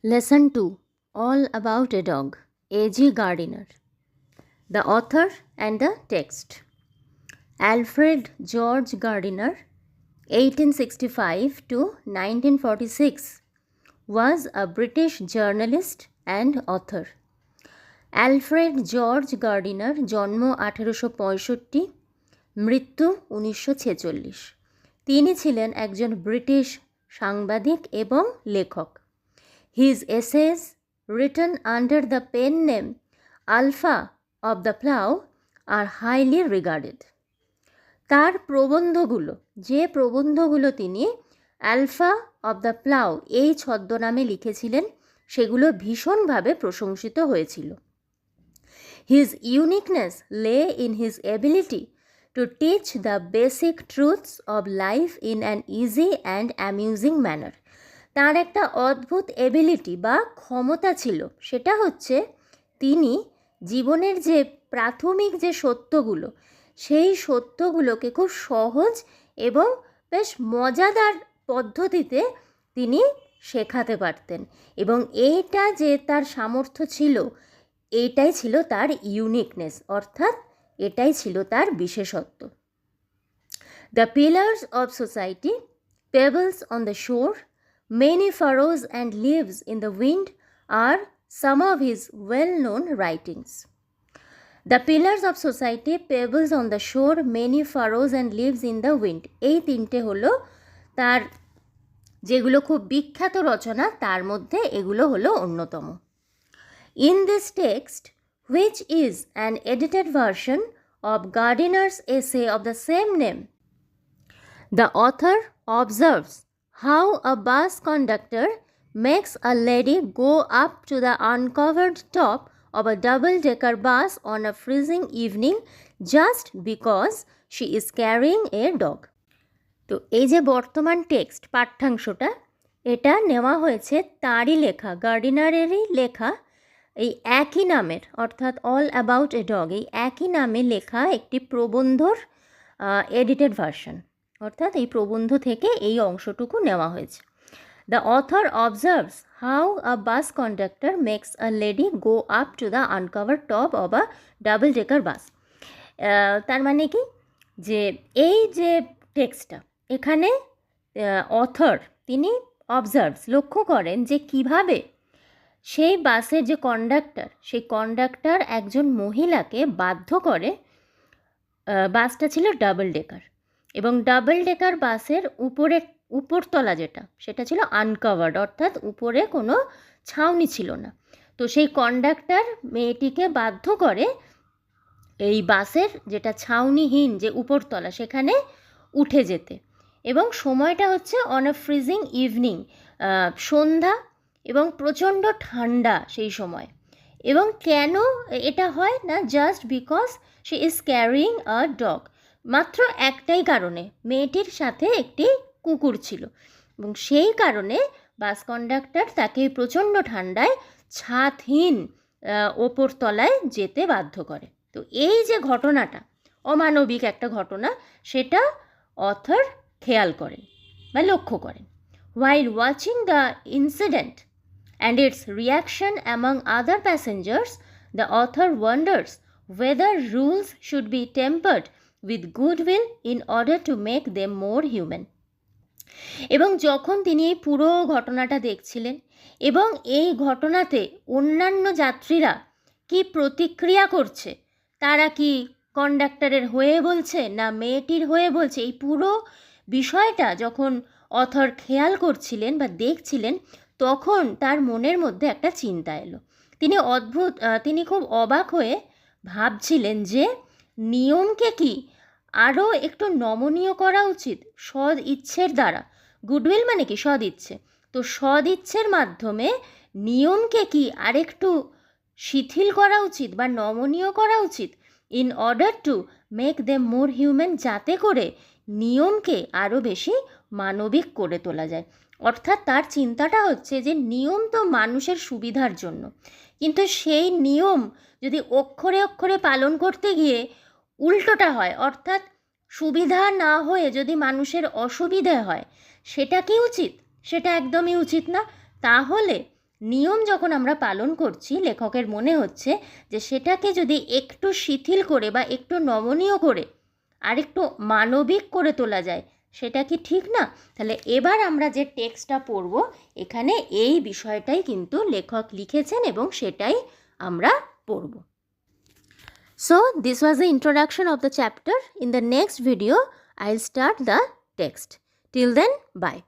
Lesson 2, All About a Dog, A.G. Gardiner. The author and the text. Alfred George Gardiner, 1865 to 1946, was a British journalist and author. Alfred George Gardiner জন্ম 1865, মৃত্যু 1946। তিনি ছিলেন একজন British সাংবাদিক এবং লেখক। His essays, written under the pen name Alpha of the Plough, are highly regarded. তার প্রবন্ধগুলো তিনি আলফা অব দ্য প্লাউ এই ছদ্মনামে লিখেছিলেন, সেগুলো ভীষণভাবে প্রশংসিত হয়েছিল। His uniqueness lay in his ability to teach the basic truths of life in an easy and amusing manner. তার একটা অদ্ভুত এবিলিটি বা ক্ষমতা ছিল, সেটা হচ্ছে তিনি জীবনের যে প্রাথমিক যে সত্যগুলো, সেই সত্যগুলোকে খুব সহজ এবং বেশ মজাদার পদ্ধতিতে তিনি শেখাতে পারতেন, এবং এইটা যে তার সামর্থ্য ছিল, এইটাই ছিল তার ইউনিকনেস, অর্থাৎ এটাই ছিল তার বিশেষত্ব। The pillars of society, pebbles on the শোর, many furrows and leaves in the wind are some of his well-known writings. The pillars of society, pebbles on the shore, many furrows and leaves in the wind, এই তিনটে হলো তার যেগুলো খুব বিখ্যাত রচনা, তার মধ্যে এগুলো হলো অন্যতম। In this text, which is an edited version of Gardiner's essay of the same name, the author observes how a bus conductor makes a lady go up to the uncovered top of a double-decker bus on a freezing evening just because she is carrying a dog. তো এই যে বর্তমান text পাঠ্যাংশটা, এটা নেওয়া হয়েছে তারই লেখা, গার্ডিনারেরই লেখা, এই একই নামের অর্থাৎ অল অ্যাবাউট এ ডগ, এই একই নামে লেখা একটি প্রবন্ধর এডিটেড ভার্সন, অর্থাৎ এই প্রবন্ধ থেকে এই অংশটুকু নেওয়া হয়েছে। The author observes how a bus conductor makes a lady go up to the uncover top of a double decker bus. তার মানে কি, যে এই যে টেক্সটটা, এখানে অথর তিনি অবজার্ভস লক্ষ্য করেন যে কিভাবে সেই বাসের যে কন্ডাক্টর, সেই কন্ডাক্টর একজন মহিলাকে বাধ্য করে, বাসটা ছিল ডাবল ডেকার, এবং ডাবল ডেকার বাসের উপরতলা যেটা, সেটা ছিল আনকভার্ড, অর্থাৎ উপরে কোনো ছাউনি ছিল না। তো সেই কন্ডাক্টর মেয়েটিকে বাধ্য করে এই বাসের যেটা ছাউনিহীন যে উপরতলা, সেখানে উঠে যেতে, এবং সময়টা হচ্ছে অন আ ফ্রিজিং ইভিনিং, সন্ধ্যা এবং প্রচণ্ড ঠান্ডা সেই সময়। এবং কেন এটা হয় না, just because she is carrying a dog, মাত্র একটাই কারণে, মেয়েটির সাথে একটি কুকুর ছিল, এবং সেই কারণে বাস কন্ডাক্টর তাকে প্রচণ্ড ঠান্ডায় ছাদহীন ওপরতলায় যেতে বাধ্য করে। তো এই যে ঘটনাটা, অমানবিক একটা ঘটনা, সেটা অথর খেয়াল করেন বা লক্ষ্য করেন। While watching the incident and its reaction among other passengers, the author wonders whether rules should be tempered with goodwill in order to make them more human. এবং যখন তিনি এই পুরো ঘটনাটা দেখছিলেন, এবং এই ঘটনাতে অন্যান্য যাত্রীরা কি প্রতিক্রিয়া করছে, তারা কি কন্ডাক্টরের হয়ে বলছে না মেয়েটির হয়ে বলছে, এই পুরো বিষয়টা যখন অথর খেয়াল করছিলেন বা দেখছিলেন, তখন তার মনের মধ্যে একটা চিন্তা এলো। তিনি খুব অবাক হয়ে ভাবছিলেন যে নিয়মকে কি আরও একটু নমনীয় করা উচিত সদ ইচ্ছের দ্বারা। গুডউইল মানে কি, সদ ইচ্ছে। তো সদ ইচ্ছের মাধ্যমে নিয়মকে কি আরেকটু শিথিল করা উচিত বা নমনীয় করা উচিত, in order to make them more human, যাতে করে নিয়মকে আরও বেশি মানবিক করে তোলা যায়। অর্থাৎ তার চিন্তাটা হচ্ছে যে নিয়ম তো মানুষের সুবিধার জন্য, কিন্তু সেই নিয়ম যদি অক্ষরে অক্ষরে পালন করতে গিয়ে উল্টোটা হয়, অর্থাৎ সুবিধা না হয়ে যদি মানুষের অসুবিধে হয়, সেটা কি উচিত? সেটা একদমই উচিত না। তাহলে নিয়ম যখন আমরা পালন করছি, লেখকের মনে হচ্ছে যে সেটাকে যদি একটু শিথিল করে বা একটু নমনীয় করে আর একটু মানবিক করে তোলা যায়, সেটা কি ঠিক না? তাহলে এবার আমরা যে টেক্সটটা পড়ব, এখানে এই বিষয়টাই কিন্তু লেখক লিখেছেন এবং সেটাই আমরা পড়ব। So this was the introduction of the chapter. In the next video, I'll start the text. Till then, bye.